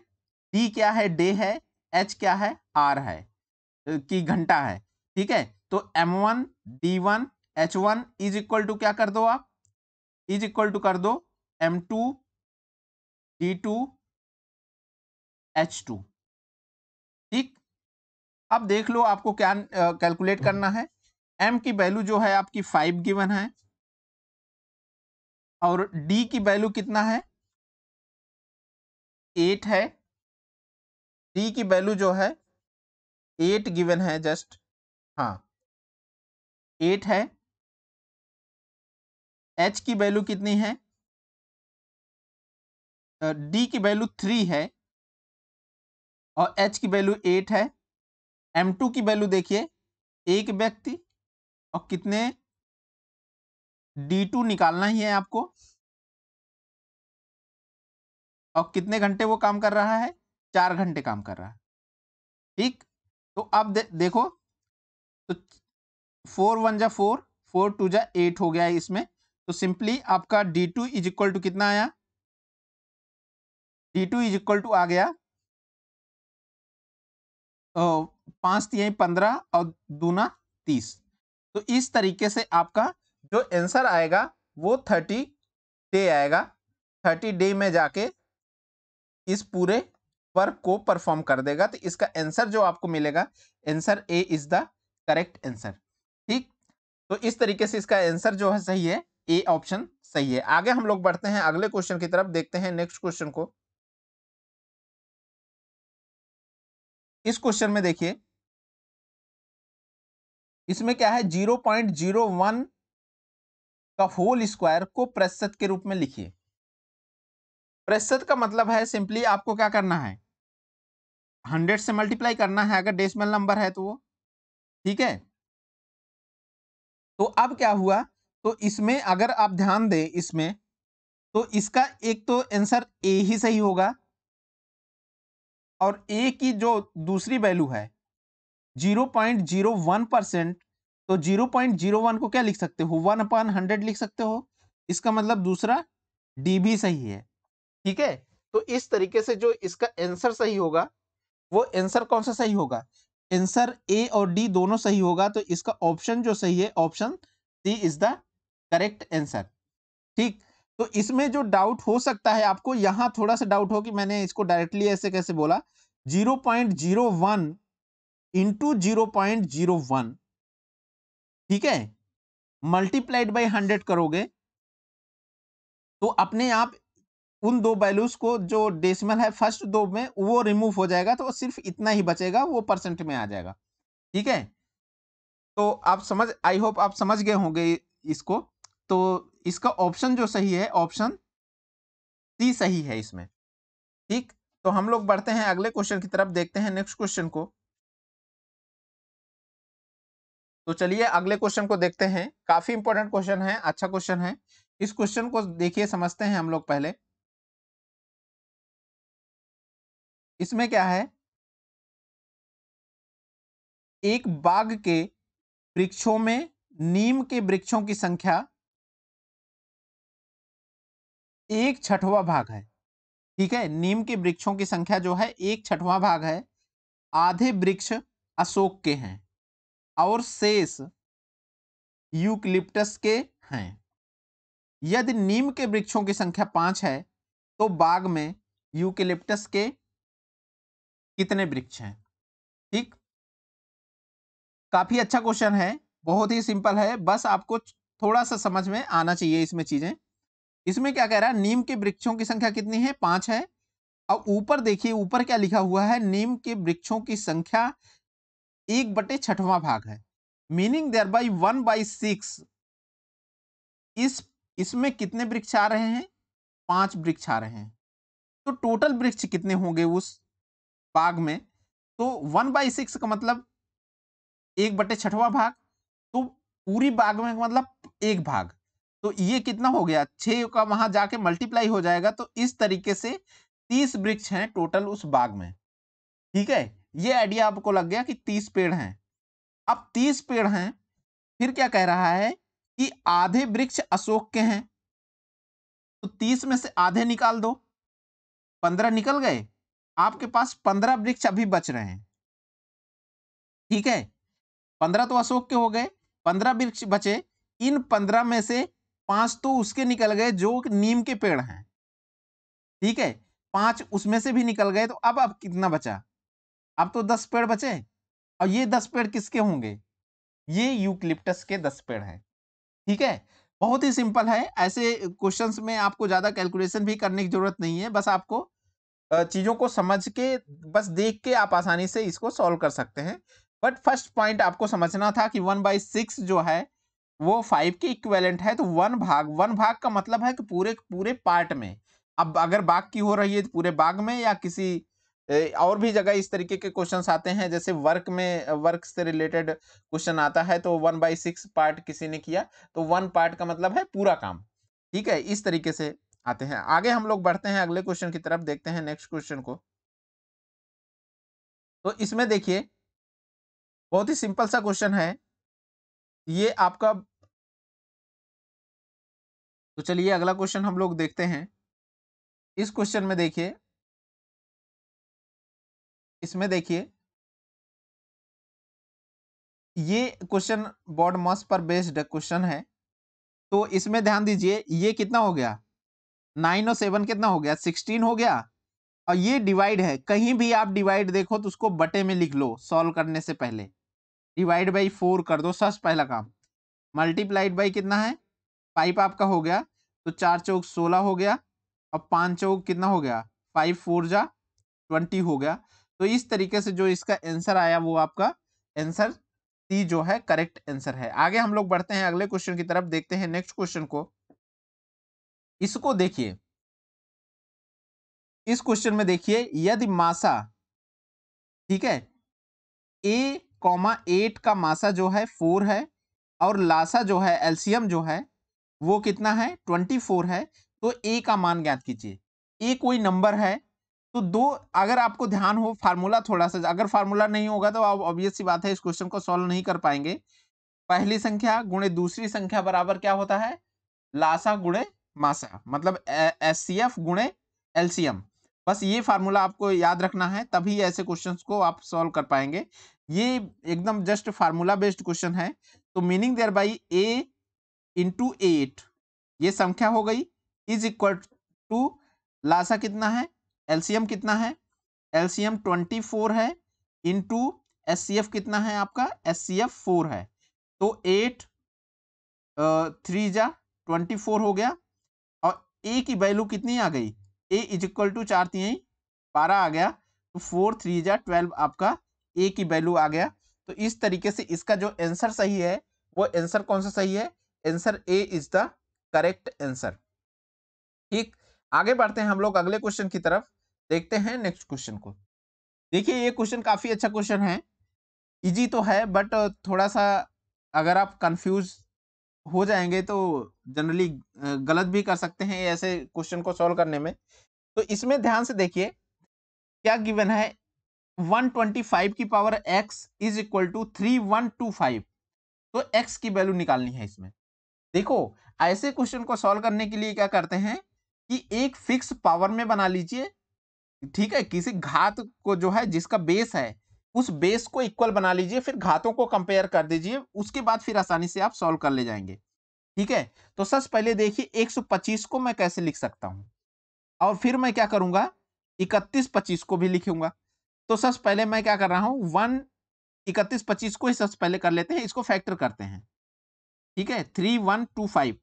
D क्या है, डे है, H क्या है, आर है, की घंटा है। ठीक है, तो M1 D1 H1 is equal to क्या कर दो आप, इज इक्वल टू कर दो M2 D2 H2। ठीक, अब देख लो आपको क्या कैलकुलेट करना है। M की वैल्यू जो है आपकी 5 गिवन है, और D की वैल्यू कितना है, 8 है। D की वैल्यू जो है 8 गिवन है, जस्ट, हाँ 8 है। H की वैल्यू कितनी है, D की वैल्यू 3 है, और H की वैल्यू 8 है। M2 की वैल्यू देखिए, एक व्यक्ति, और कितने, D2 निकालना ही है आपको, और कितने घंटे वो काम कर रहा है, 4 घंटे काम कर रहा है। ठीक, तो अब देखो, तो 4 1 जा 4, 4 2 जा 8 हो गया है इसमें, तो सिंपली आपका D2 इज इक्वल टू कितना आया, D2 इज इक्वल टू आ गया 5 तिहाई 15 और दूना 30। तो इस तरीके से आपका जो आंसर आएगा वो 30 डे आएगा। 30 डे में जाके इस पूरे वर्क को परफॉर्म कर देगा। तो इसका आंसर जो आपको मिलेगा, answer A is the correct answer. ठीक, तो इस तरीके से इसका आंसर जो है सही है, ए ऑप्शन सही है। आगे हम लोग बढ़ते हैं अगले क्वेश्चन की तरफ, देखते हैं नेक्स्ट क्वेश्चन को। इस क्वेश्चन में देखिए, इसमें क्या है, 0.01 का होल स्क्वायर को प्रतिशत के रूप में लिखिए। प्रतिशत का मतलब है सिंपली आपको क्या करना है, 100 से मल्टीप्लाई करना है अगर डेसिमल नंबर है तो वो। ठीक है, तो अब क्या हुआ, तो इसमें अगर आप ध्यान दें इसमें, तो इसका एक तो आंसर ए ही सही होगा, और ए की जो दूसरी वैल्यू है 0.01%, तो 0.01 को क्या लिख सकते हो, 1/100 लिख सकते हो। इसका मतलब दूसरा डी भी सही है। ठीक है, तो इस तरीके से जो इसका आंसर सही होगा, वो आंसर कौन सा सही होगा, आंसर ए और डी दोनों सही होगा। तो इसका ऑप्शन जो सही है, option C is the correct answer. ठीक, तो इसमें जो डाउट हो सकता है आपको, यहां थोड़ा सा डाउट हो कि मैंने इसको डायरेक्टली ऐसे कैसे बोला, 0.01 इंटू 0.01, ठीक है, मल्टीप्लाइड बाई 100 करोगे तो अपने आप उन दो वैल्यूज को जो डेसिमल है फर्स्ट दो में वो रिमूव हो जाएगा, तो सिर्फ इतना ही बचेगा, वो परसेंट में आ जाएगा। ठीक है, तो आप समझ, आई होप आप समझ गए होंगे इसको। तो इसका ऑप्शन जो सही है, ऑप्शन सी सही है इसमें। ठीक, तो हम लोग बढ़ते हैं अगले क्वेश्चन की तरफ, देखते हैं नेक्स्ट क्वेश्चन को। तो चलिए अगले क्वेश्चन को देखते हैं, काफी इंपॉर्टेंट क्वेश्चन है, अच्छा क्वेश्चन है। इस क्वेश्चन को देखिए, समझते हैं हम लोग पहले। इसमें क्या है, एक बाग के वृक्षों में नीम के वृक्षों की संख्या 1/6 भाग है। ठीक है, नीम के वृक्षों की संख्या जो है 1/6 भाग है। आधे वृक्ष अशोक के हैं और शेष यूकलिप्टस के हैं। यदि नीम के वृक्षों की संख्या 5 है तो बाग में यूकलिप्टस के कितने वृक्ष हैं। ठीक, काफी अच्छा क्वेश्चन है, बहुत ही सिंपल है, बस आपको थोड़ा सा समझ में आना चाहिए इसमें चीजें। इसमें क्या कह रहा है, नीम के वृक्षों की संख्या कितनी है, 5 है। अब ऊपर देखिए, ऊपर क्या लिखा हुआ है, नीम के वृक्षों की संख्या 1/6 भाग है, मीनिंग देयर बाई 1/6। इस इसमें कितने वृक्ष आ रहे हैं, 5 वृक्ष आ रहे हैं। तो टोटल वृक्ष कितने होंगे उस बाग में, तो 1/6 का मतलब 1/6 भाग, तो पूरी बाग में मतलब एक भाग। तो ये कितना हो गया, 6 का वहां जाके मल्टीप्लाई हो जाएगा। तो इस तरीके से 30 वृक्ष हैं टोटल उस बाग में। ठीक है, ये आइडिया आपको लग गया कि 30 पेड़ हैं। अब 30 पेड़ हैं, फिर क्या कह रहा है कि आधे वृक्ष अशोक के हैं, तो 30 में से आधे निकाल दो, 15 निकल गए, आपके पास 15 वृक्ष अभी बच रहे हैं। ठीक है, 15 तो अशोक के हो गए, 15 वृक्ष बचे। इन 15 में से 5 तो उसके निकल गए जो नीम के पेड़ हैं। ठीक है, 5 उसमें से भी निकल गए, तो अब कितना बचा, अब तो 10 पेड़ बचे। और ये 10 पेड़ किसके होंगे, ये यूकलिप्टस के 10 पेड़ हैं। ठीक है, बहुत ही सिंपल है। ऐसे क्वेश्चंस में आपको ज्यादा कैलकुलेशन भी करने की जरूरत नहीं है, बस आपको चीजों को समझ के, बस देख के आप आसानी से इसको सॉल्व कर सकते हैं। बट फर्स्ट पॉइंट आपको समझना था कि 1/6 जो है वो 5 के इक्विवेलेंट है। तो 1 भाग का मतलब है कि पूरे पूरे पार्ट में। अब अगर बाग की हो रही है तो पूरे बाग में, या किसी और भी जगह इस तरीके के क्वेश्चंस आते हैं, जैसे वर्क में, वर्क से रिलेटेड क्वेश्चन आता है, तो 1/6 पार्ट किसी ने किया, तो 1 पार्ट का मतलब है पूरा काम। ठीक है, इस तरीके से आते हैं। आगे हम लोग बढ़ते हैं अगले क्वेश्चन की तरफ, देखते हैं नेक्स्ट क्वेश्चन को। तो इसमें देखिए, बहुत ही सिंपल सा क्वेश्चन है ये आपका। तो चलिए अगला क्वेश्चन हम लोग देखते हैं। इस क्वेश्चन में देखिए, इसमें देखिए, ये क्वेश्चन बोर्ड मास पर बेस्ड क्वेश्चन है। तो इसमें ध्यान दीजिए, ये कितना हो गया, 9 और 7 कितना हो गया, 16 हो गया। और ये डिवाइड है, कहीं भी आप डिवाइड देखो तो उसको बटे में लिख लो सॉल्व करने से पहले। डिवाइड बाई 4 कर दो, सबसे पहला काम। मल्टीप्लाइड बाई कितना है, 5 आपका हो गया, तो 4 चौक 16 हो गया। और 5 चौक कितना हो गया, 5 4 जा 20 हो गया। तो इस तरीके से जो इसका आंसर आया वो आपका आंसर सी जो है करेक्ट आंसर है। आगे हम लोग बढ़ते हैं अगले क्वेश्चन की तरफ, देखते हैं नेक्स्ट क्वेश्चन को। इसको देखिए, इस क्वेश्चन में देखिए, यदि मासा, ठीक है, ए कॉमा 8 का मासा जो है 4 है, और लासा जो है एलसीएम जो है वो कितना है, 24 है। तो ए का मान ज्ञात कीजिए। ए कोई नंबर है, तो दो, अगर आपको ध्यान हो फार्मूला थोड़ा सा, अगर फार्मूला नहीं होगा तो आप ऑब्वियस सी बात है इस क्वेश्चन को सॉल्व नहीं कर पाएंगे। पहली संख्या गुणे दूसरी संख्या बराबर क्या होता है, लासा गुणे मासा, मतलब एचसीएफ गुणे एलसीएम। बस ये फार्मूला आपको याद रखना है, तभी ऐसे क्वेश्चंस को आप सॉल्व कर पाएंगे। ये एकदम जस्ट फार्मूला बेस्ड क्वेश्चन है। तो meaning there by a into 8, ये संख्या हो गई, इज इक्वल टू लासा कितना है, एलसीएम कितना है, एलसीएम 24 है, इंटू एचसीएफ कितना है आपका, एचसीएफ 4 है। तो 8 3 जा 24 हो गया। और ए की वैल्यू कितनी आ गई, ए इज इक्वल टू 4 3 12 आ गया। तो 4 3 जा 12 आपका ए की वैल्यू आ गया। तो इस तरीके से इसका जो आंसर सही है, वो आंसर कौन सा सही है, answer A is the correct answer. ठीक, आगे बढ़ते हैं हम लोग अगले क्वेश्चन की तरफ, देखते हैं नेक्स्ट क्वेश्चन को। देखिए ये क्वेश्चन काफी अच्छा क्वेश्चन है, इजी तो है बट थोड़ा सा अगर आप कंफ्यूज हो जाएंगे तो जनरली गलत भी कर सकते हैं ऐसे क्वेश्चन को सॉल्व करने में। तो इसमें ध्यान से देखिए, क्या गिवन है, 125 की power x is equal to 3125। तो x की वैल्यू निकालनी है इसमें। देखो ऐसे क्वेश्चन को सॉल्व करने के लिए क्या करते हैं कि एक फिक्स पावर में बना लीजिए, ठीक है, किसी घात को जो है जिसका बेस है उस बेस को इक्वल बना लीजिए, फिर घातों को कंपेयर कर दीजिए, उसके बाद फिर आसानी से आप सॉल्व कर ले जाएंगे। ठीक है, तो सबसे पहले देखिए 125 को मैं कैसे लिख सकता हूं, और फिर मैं क्या करूंगा, 3125 को भी लिखूंगा। तो सबसे पहले मैं क्या कर रहा हूं, 3125 को ही सबसे पहले कर लेते हैं, इसको फैक्टर करते हैं। ठीक है, 3125,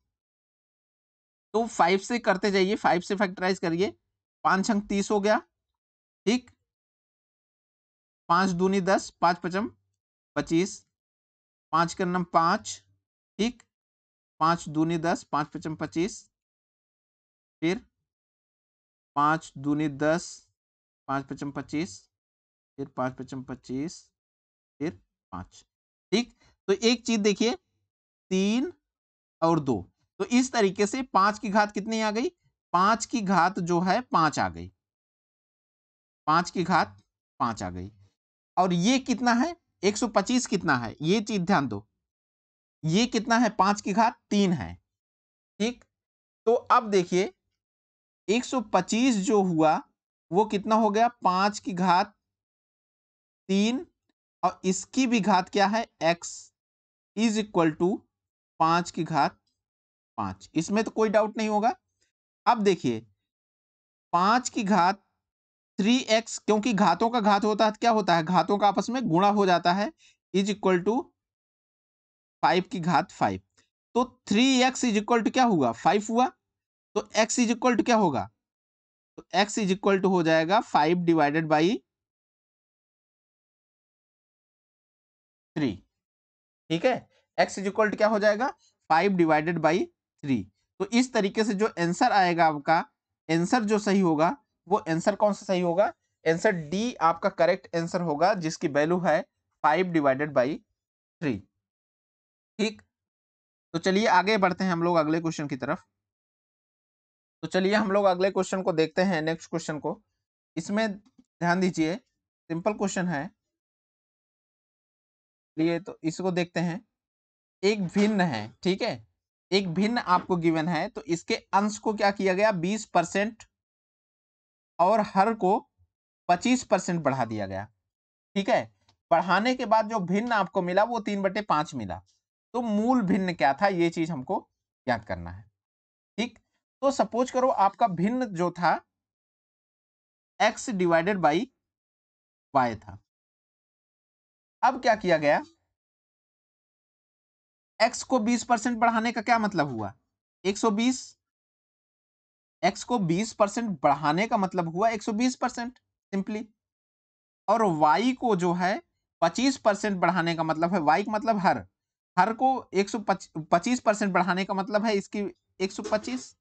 तो 5 से करते जाइए, 5 से फैक्टराइज करिए, 5 अंक 30 हो गया। ठीक, 5 दूनी 10, 5 पचम 25, 5 का नम 5। ठीक, 5 दूनी 10, 5 पचम 25, फिर 5 दूनी 10, 5 पचम 25, फिर 5 पचम 25, फिर 5। ठीक, तो एक चीज देखिए, 3 और 2, तो इस तरीके से 5 की घात कितनी आ गई, 5 की घात जो है 5 आ गई, 5 की घात 5 आ गई। और ये कितना है, 125 कितना है, ये चीज ध्यान दो, ये कितना है, 5 की घात 3 है। ठीक, तो अब देखिए 125 जो हुआ वो कितना हो गया, 5 की घात 3, और इसकी भी घात क्या है, x इज इक्वल टू 5 की घात 5। इसमें तो कोई डाउट नहीं होगा। अब देखिए 5 की घात 3x, क्योंकि घातों का घात होता है क्या होता है, घातों का आपस में गुणा हो जाता है, इज इक्वल टू 5 की घात 5। तो 3x इज इक्वल टू क्या हुआ, 5 हुआ। तो x इज इक्वल टू क्या होगा, तो x इज इक्वल टू हो जाएगा 5 डिवाइडेड बाई 3। ठीक है, x इज इक्वल टू क्या हो जाएगा, 5 डिवाइडेड बाई 3। तो इस तरीके से जो आंसर आएगा आपका, आंसर जो सही होगा वो आंसर कौन सा सही होगा, आंसर डी आपका करेक्ट आंसर होगा, जिसकी वैल्यू है 5 डिवाइडेड बाई 3। ठीक, तो चलिए आगे बढ़ते हैं हम लोग अगले क्वेश्चन की तरफ। तो चलिए हम लोग अगले क्वेश्चन को देखते हैं, नेक्स्ट क्वेश्चन को। इसमें ध्यान दीजिए, सिंपल क्वेश्चन है, लिए तो इसको देखते हैं। एक भिन्न है, ठीक है, एक भिन्न आपको गिवन है, तो इसके अंश को क्या किया गया 20% और हर को 25% बढ़ा दिया गया। ठीक है, बढ़ाने के बाद जो भिन्न आपको मिला वो 3/5 मिला। तो मूल भिन्न क्या था, ये चीज हमको याद करना है। ठीक, तो सपोज करो आपका भिन्न जो था x डिवाइडेड बाई y था। अब क्या किया गया, x को 20% बढ़ाने का क्या मतलब हुआ, 120। x को 20% बढ़ाने का मतलब हुआ 120% सिंपली। और y को जो है 25% बढ़ाने का मतलब है, y का मतलब हर, हर को 125% बढ़ाने का मतलब है इसकी 125।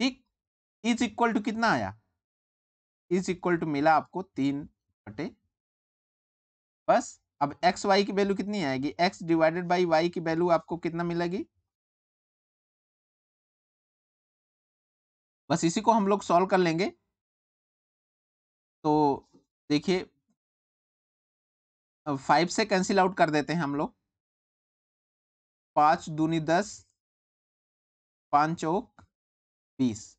ठीक, इज इक्वल टू कितना आया, इज इक्वल टू मिला आपको 3/। बस अब एक्स वाई की वैल्यू कितनी आएगी, x डिवाइडेड बाई वाई की वैल्यू आपको कितना मिलेगी, बस इसी को हम लोग सॉल्व कर लेंगे। तो देखिए 5 से कैंसिल आउट कर देते हैं हम लोग, 5 दूनी 10, 5 चौक 20,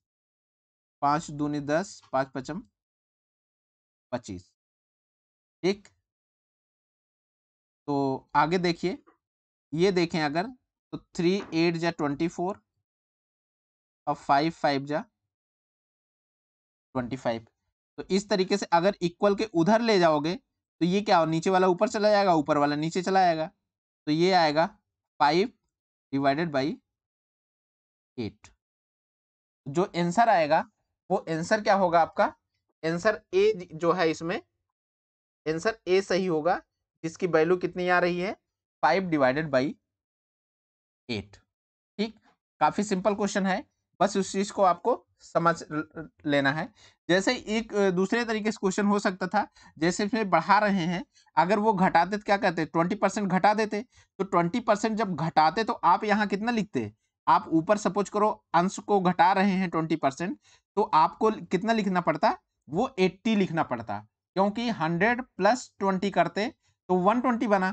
5 दूनी 10, 5 पचम 25। ठीक, तो आगे देखिए, ये देखें अगर, तो 3 8 जा 24 और 5 5 जा 25। तो इस तरीके से अगर इक्वल के उधर ले जाओगे तो ये क्या हो, नीचे वाला ऊपर चला जाएगा, ऊपर वाला नीचे चला जाएगा। तो ये आएगा 5 डिवाइडेड बाई 8। जो आंसर आएगा वो आंसर क्या होगा आपका, आंसर ए जो है, इसमें आंसर ए सही होगा, जिसकी वैल्यू कितनी आ रही है 5 डिवाइडेड बाई 8। ठीक, काफी सिंपल क्वेश्चन है, बस उस चीज को आपको समझ लेना है। जैसे एक दूसरे तरीके से क्वेश्चन हो सकता था, जैसे इसमें बढ़ा रहे हैं, अगर वो घटाते तो क्या कहते, 20% घटा देते। तो 20% जब घटाते तो आप यहाँ कितना लिखते, आप ऊपर सपोज करो अंश को घटा रहे हैं 20%, तो आपको कितना लिखना पड़ता, वो 80 लिखना पड़ता, क्योंकि 100 प्लस 20 करते तो 120 बना।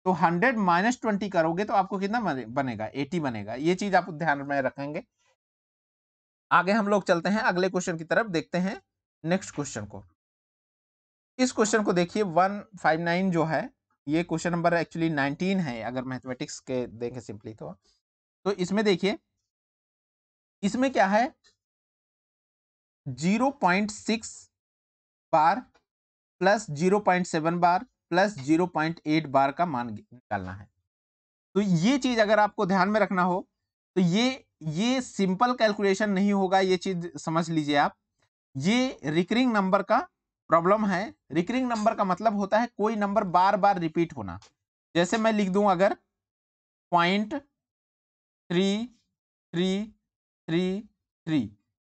तो 100 माइनस 20 करोगे तो आपको कितना बनेगा, 80 बनेगा। ये चीज आप ध्यान में रखेंगे। आगे हम लोग चलते हैं अगले क्वेश्चन की तरफ, देखते हैं नेक्स्ट क्वेश्चन को। इस क्वेश्चन को देखिए 159 जो है, ये क्वेश्चन नंबर एक्चुअली 19 है अगर मैथमेटिक्स के देखें सिंपली तो इसमें देखिए, इसमें क्या है 0.6 बार प्लस 0.7 बार प्लस 0.8 बार का मान निकालना है। तो ये चीज अगर आपको ध्यान में रखना हो तो ये सिंपल कैलकुलेशन नहीं होगा, ये चीज समझ लीजिए आप। ये रिकरिंग नंबर का प्रॉब्लम है। रिकरिंग नंबर का मतलब होता है कोई नंबर बार बार रिपीट होना। जैसे मैं लिख दूं अगर 0.3333,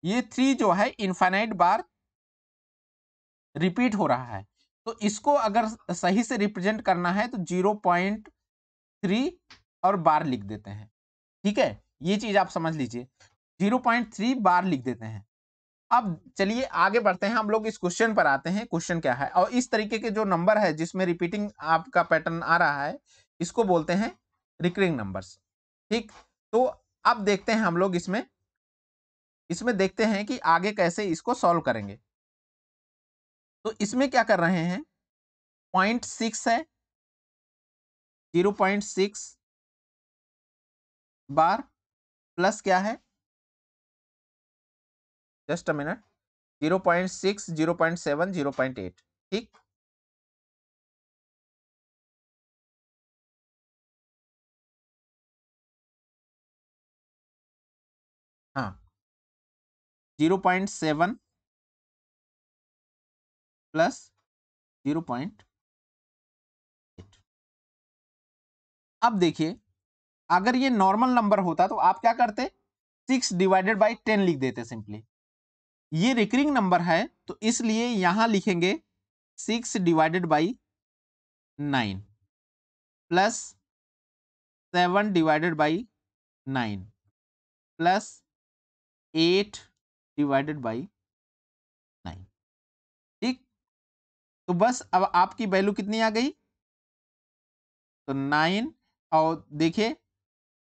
ये 3 जो है इनफाइनाइट बार रिपीट हो रहा है। तो इसको अगर सही से रिप्रेजेंट करना है तो 0.3 और बार लिख देते हैं। ठीक है, ये चीज आप समझ लीजिए, 0.3 बार लिख देते हैं। अब चलिए आगे बढ़ते हैं, हम लोग इस क्वेश्चन पर आते हैं। क्वेश्चन क्या है, और इस तरीके के जो नंबर है जिसमें रिपीटिंग आपका पैटर्न आ रहा है, इसको बोलते हैं रिकरिंग नंबर्स। ठीक, तो अब देखते हैं हम लोग इसमें इसमें देखते हैं कि आगे कैसे इसको सॉल्व करेंगे। तो इसमें क्या कर रहे हैं, 0.6 है, 0.6 बार प्लस क्या है, जस्ट अ मिनट, 0.6 0.7 0.8। ठीक, हाँ 0.7 प्लस 0.8। अब देखिए, अगर ये नॉर्मल नंबर होता तो आप क्या करते, 6 डिवाइडेड बाई 10 लिख देते सिंपली। ये रिकरिंग नंबर है तो इसलिए यहां लिखेंगे 6 divided by 9 plus 7 divided by 9 plus 8 divided by 9। ठीक, तो बस अब आपकी वैल्यू कितनी आ गई, तो 9। और देखिए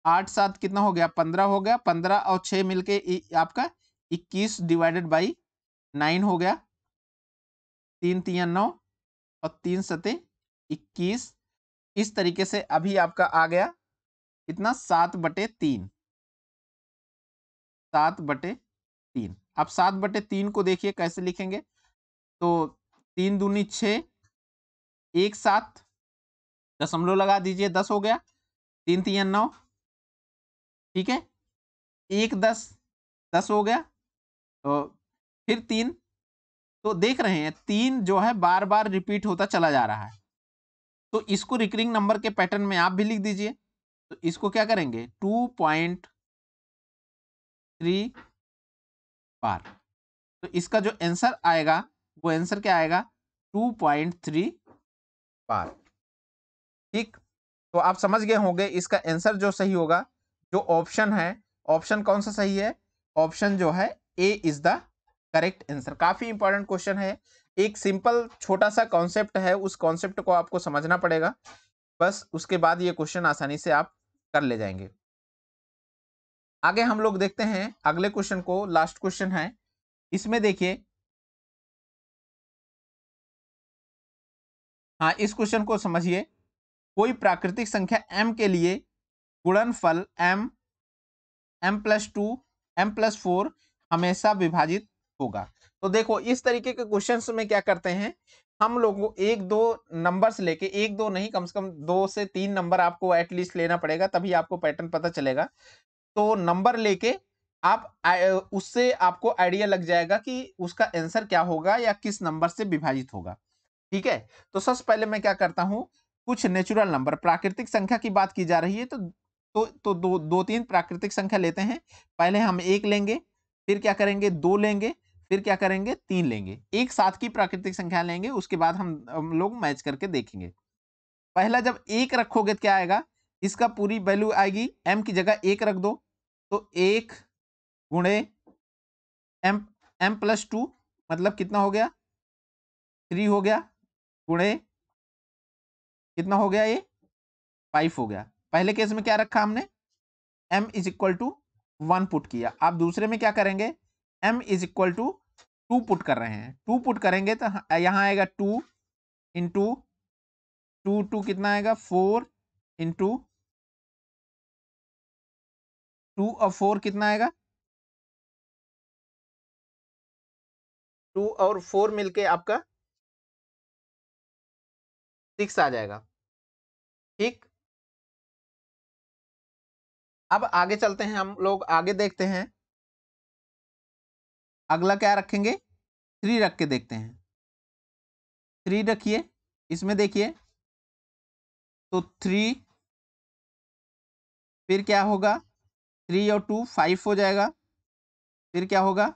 8 7 कितना हो गया, 15 हो गया, 15 और 6 मिलके आपका 21 डिवाइडेड बाई 9 हो गया, 3 3 9 और 3 सते 21। इस तरीके से अभी आपका आ गया कितना, 7/3, 7/3। अब 7/3 को देखिए कैसे लिखेंगे, तो 3 दूनी 6, 1 7, दशमलव लगा दीजिए, 10 हो गया, 3 3 9, ठीक है, 1 10, 10 हो गया, तो फिर 3, तो देख रहे हैं 3 जो है बार बार रिपीट होता चला जा रहा है, तो इसको रिकरिंग नंबर के पैटर्न में आप भी लिख दीजिए। तो इसको क्या करेंगे, 2.3 बार, तो इसका जो आंसर आएगा वो आंसर क्या आएगा, 2.3 बार। ठीक, तो आप समझ गए होंगे इसका आंसर जो सही होगा, जो ऑप्शन है, ऑप्शन कौन सा सही है, ऑप्शन जो है ए इज द करेक्ट आंसर। काफी इंपॉर्टेंट क्वेश्चन है, एक सिंपल छोटा सा कॉन्सेप्ट है, उस कॉन्सेप्ट को आपको समझना पड़ेगा, बस उसके बाद ये क्वेश्चन आसानी से आप कर ले जाएंगे। आगे हम लोग देखते हैं अगले क्वेश्चन को, लास्ट क्वेश्चन है, इसमें देखिए, हाँ इस क्वेश्चन को समझिए, कोई प्राकृतिक संख्या m के लिए गुणनफल m+2 m+4 हमेशा विभाजित होगा। तो देखो इस तरीके के क्वेश्चंस में क्या करते हैं हम लोग, एक दो नंबर्स लेके, एक दो नहीं कम से कम 2 से 3 नंबर आपको एटलीस्ट लेना पड़ेगा, तभी आपको पैटर्न पता चलेगा। तो नंबर लेके आप उससे आपको आइडिया लग जाएगा कि उसका आंसर क्या होगा या किस नंबर से विभाजित होगा। ठीक है, तो सबसे पहले मैं क्या करता हूं, कुछ नेचुरल नंबर, प्राकृतिक संख्या की बात की जा रही है, तो दो तीन प्राकृतिक संख्या लेते हैं। पहले हम 1 लेंगे, फिर क्या करेंगे 2 लेंगे, फिर क्या करेंगे 3 लेंगे, एक साथ की प्राकृतिक संख्या लेंगे, उसके बाद हम लोग मैच करके देखेंगे। पहला जब 1 रखोगे तो क्या आएगा, इसका पूरी वैल्यू आएगी, m की जगह 1 रख दो, तो 1 गुणे m+2 मतलब कितना हो गया, 3 हो गया, गुणे कितना हो गया, ये 5 हो गया। पहले केस में क्या रखा हमने, m is equal to 1 put किया। आप दूसरे में क्या करेंगे, m is equal to 2 put कर रहे हैं, 2 पुट करेंगे तो यहां आएगा 2 इंटू 2 कितना आएगा 4 इंटू 2 और 4 कितना आएगा, 2 और 4 मिलके आपका 6 आ जाएगा। ठीक, अब आगे चलते हैं, हम लोग आगे देखते हैं, अगला क्या रखेंगे, 3 रख के देखते हैं। 3 रखिए, इसमें देखिए, तो 3 फिर क्या होगा, 3 और 2 5 हो जाएगा, फिर क्या होगा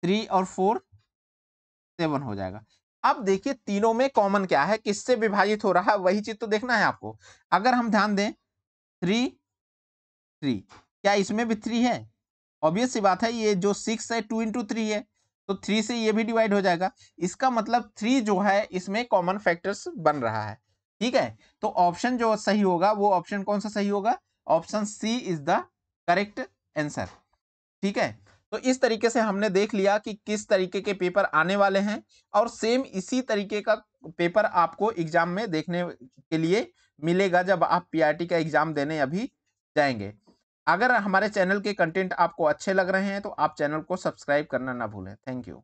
3 और 4 7 हो जाएगा। अब देखिए तीनों में कॉमन क्या है, किससे विभाजित हो रहा है, वही चीज तो देखना है आपको। अगर हम ध्यान दें 3 3, क्या इसमें भी 3 है, ऑब्वियस सी बात है, ये जो 6 है 2 इंटू 3 है, तो 3 से ये भी डिवाइड हो जाएगा, इसका मतलब 3 जो है इसमें कॉमन फैक्टर्स बन रहा है। ठीक है, तो ऑप्शन जो सही होगा वो ऑप्शन कौन सा सही होगा, option C is the correct answer. ठीक है, तो इस तरीके से हमने देख लिया कि किस तरीके के पेपर आने वाले हैं, और सेम इसी तरीके का पेपर आपको एग्जाम में देखने के लिए मिलेगा जब आप पीआरटी का एग्जाम देने अभी जाएंगे। अगर हमारे चैनल के कंटेंट आपको अच्छे लग रहे हैं तो आप चैनल को सब्सक्राइब करना ना भूलें। Thank you.